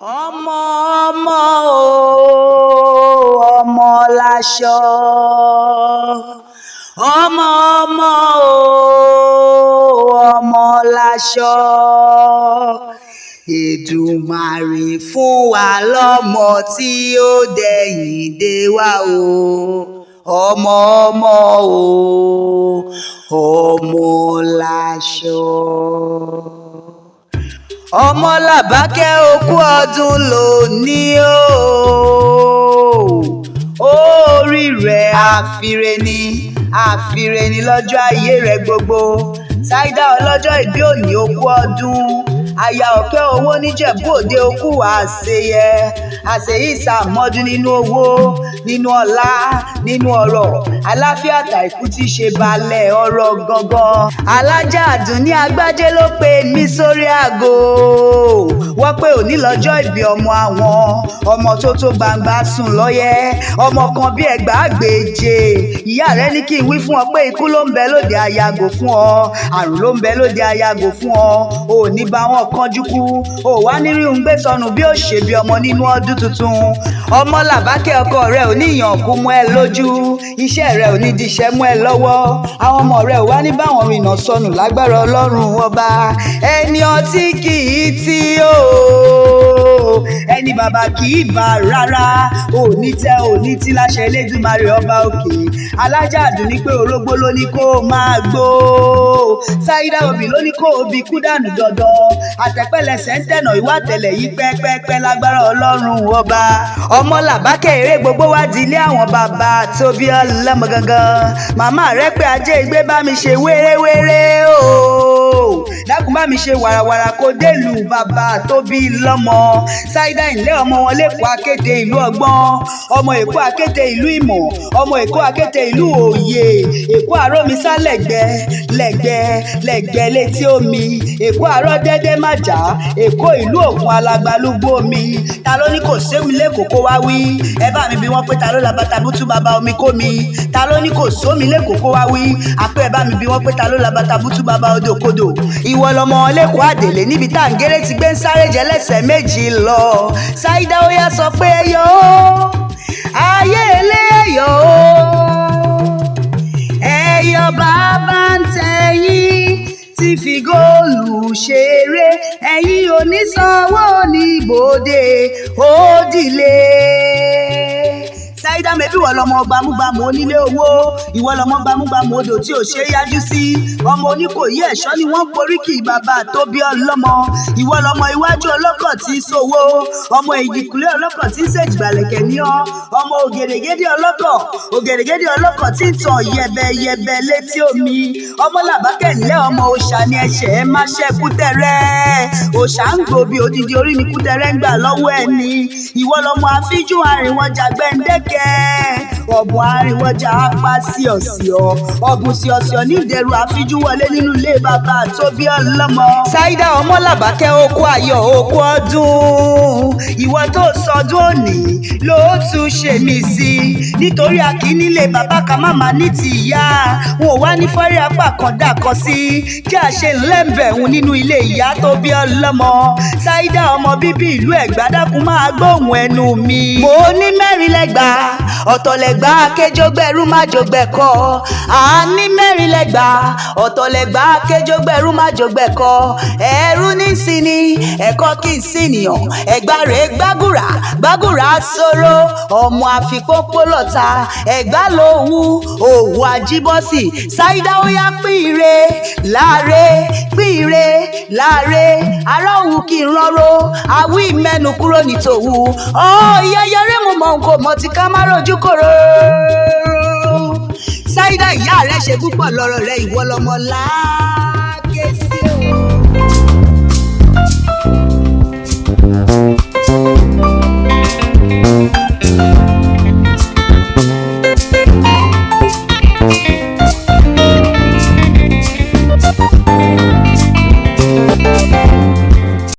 ọmọ ọmọ o ọmọ láṣọ ọmọ ọmọ o ọmọ láṣọ Èdùmàrè fún wa lọ́mọ tí ó dẹ̀yìn dé wa o ọmọ ọmọ o ọmọ láṣọ. Ọmọ Làbákẹ́ okú ọdún lónìí o orí rẹ̀ àfìrè ni lọ́jọ́ ayé rẹ̀ gbogbo. Ṣáídà ọlọ́jọ́ ìbí òní okú ọdún aya ọ̀kẹ́ owó níjẹ̀bú òde okú àṣeyẹ àṣeyí ìsàmọ́dún nínú owó nínú ọlá nínú ọrọ̀ àlàáfíà tàìkú tí í ṣe balẹ̀ ọrọ̀ gangan. Alájà Àdùnní Agbájé ló pe mí sórí aago wọ́n pé òní lọ́jọ́ ìbí ọmọ àwọn ọmọ tó gbangba sùn lọ́yẹ́ ọmọ kan bí ẹgbàágbèje. Ìyá rẹ ní kí n wí fún ọ pé ikú ló ń bẹ lóde ayago fún ọ àrùn ló ń bẹ lóde ayago fún ọ ò ní bá wọn kánjú kú ò wá nírí ń gbé sọnù bí ó ṣe bí ọmọ nínú ọdún tuntun. Ọmọ Làbákẹ́ ọkọ rẹ ò ní ìyànkú mú ẹ lójú iṣẹ́ rẹ ò ní diṣẹ́ mú ẹ lọ́wọ́ àwọn ọmọ rẹ ò wá ní báwọn rìnà sọnù lágbára Ọlọ́run ọba. Ẹni ọtí kì í tí o ẹni bàbá kì í bá rárá òní tẹ òní tí láṣẹ Elédùmarè ọba òkè. Alájà Àdùnní pé orógbó ló ní kó máa gbó Ṣáídà obì ló ní kó obì kú dànù dandan àtẹ̀pẹ́lẹsẹ̀ ń tẹ̀nà ìwà tẹ̀lẹ̀ yìí pẹ́pẹ́pẹ́ lágbára Ọlọ́run ọba. Ọmọ Làbákẹ́ eré gbogbo wá di ilé àwọn bàbá tó bí ọlọ́mọ gangan. Màmá rẹ pé ajé ìgbé bá mi ṣe wéréwéré o dákun bá mi ṣe wàràwàrà kó délùú bàbá tó bí lọ́mọ. Ṣáídà ìlé ọmọ wọn lẹ́kọ̀ọ́ akéde ìlú ọgbọ́n ọmọ Èkó akéde ìlú ìmọ̀ ọmọ Èkó akéde ìlú òye Èkó aromisa lẹgbẹ létí omi Èkó arọ dẹ́dẹ́ májà Èkó ìlú òkun alagbalúgbó omi. Ta ló ní kò séwu lẹ́kọ̀ọ́ kó wá wí ẹ bá mi bí wọ́n pé ta ló labata bútú bàbá omi kó mi. Ta ló ní kò sómi lẹ́kọ̀ọ́ kó wá wí àpé ẹ bá mi bí wọ́n pé ta ló labata bútú bàbá odò kodò. Ìwọ lọmọ lẹ́kọ̀ọ́ àdèlé níbi tá à ń géré ti gbé ń sáré jẹ lẹ́sẹ̀ méjì lọ. Ṣáídà ó yá sọ pé ẹyọ ayé ilé ẹyọ ẹyọ bàbá ń tẹ̀yìn tí fi góòlù ṣeré ẹ̀yin onísanwó níbodè òdìlé. Ṣáídà mẹ́bí ìwọ lọmọ gbámúgbámú onílé owó ìwọ lọmọ gbámúgbámú odò tí ò ṣe é yájú sí ọmọ Oníkòyí ẹ̀ṣọ́ ni wọ́n poríkì bàbá tó bí ọlọ́mọ. Ìwọ lọmọ iwájú ọlọ́kọ̀ tí í ṣòwò ọmọ ìdìkúlé ọlọ́kọ̀ tí ń ṣèjìgbàlẹ̀kẹ̀ ní ọ ọmọ ògèrègédé ọlọ́kọ̀ tí ń tàn yẹbẹyẹbẹ létí omi. Ọmọ Làbákẹ́ ńlẹ́ ọmọ òòṣà ni ẹ̀ṣẹ̀ ẹ má ṣe kútẹ́rẹ́ òòṣà ń gbòbí odidi orí ni kútẹ́rẹ́ ń gbà lọ́wọ́ ẹni. Ìwọ lọmọ afíjú àrìnwọ̀njà gbẹ̀ǹdẹ́kẹ́ ọ̀bùn àrìnwọ̀jà apá síọ̀síọ̀ ọ̀bùn síọ̀síọ̀ ní ìdẹ̀rù àfijú wọlé nínú ilé bàbá tó bí ọlọ́mọ. Ṣáídà ọmọ Làbákẹ́ okú ayọ̀ okú ọdún ìwọ tó sọdún òní ló tún ṣe mí sí nítorí akínílé bàbá kan máma ní ti ìyá wọn ò wá ní fọ́rí apá kan dàkọ sí kí a ṣe ńlẹ́mbẹ̀hún nínú ilé ìyá tó bí ọlọ́mọ. Ṣáídà ọmọ bíbí ìlú Ẹ̀gbá dákun máa gbóhùn ẹnu mi. Mo ní mẹ́rin lẹ́gbà ọ̀tọ̀lẹ̀gbà kéjógbẹ̀rú májógbẹ̀kọ àní mẹ́rin lẹ́gbà ọ̀tọ̀lẹ̀gbà kéjógbẹ̀rú májógbẹ̀kọ ẹ̀rú ní sinmi ẹ̀kọ́ kì í sìnìyàn Ẹ̀gbá rẹ̀ gbàgùrà sọ̀rọ̀ ọmọ àfikópó lọ́ta Ẹ̀gbá lòwú òwú àjíbọ́sì. Ṣáídà ó yá píire láre ará òwú kì í rọrọ àwí mẹ́nu kúrò nítòwú yẹyẹrẹ mo mọ nǹkan mọ ti ká má rojú kòrò. Ṣáídà ìyá rẹ ṣe púpọ̀ lọ́rọ̀ rẹ ìwọ lọmọ láàkè sí o.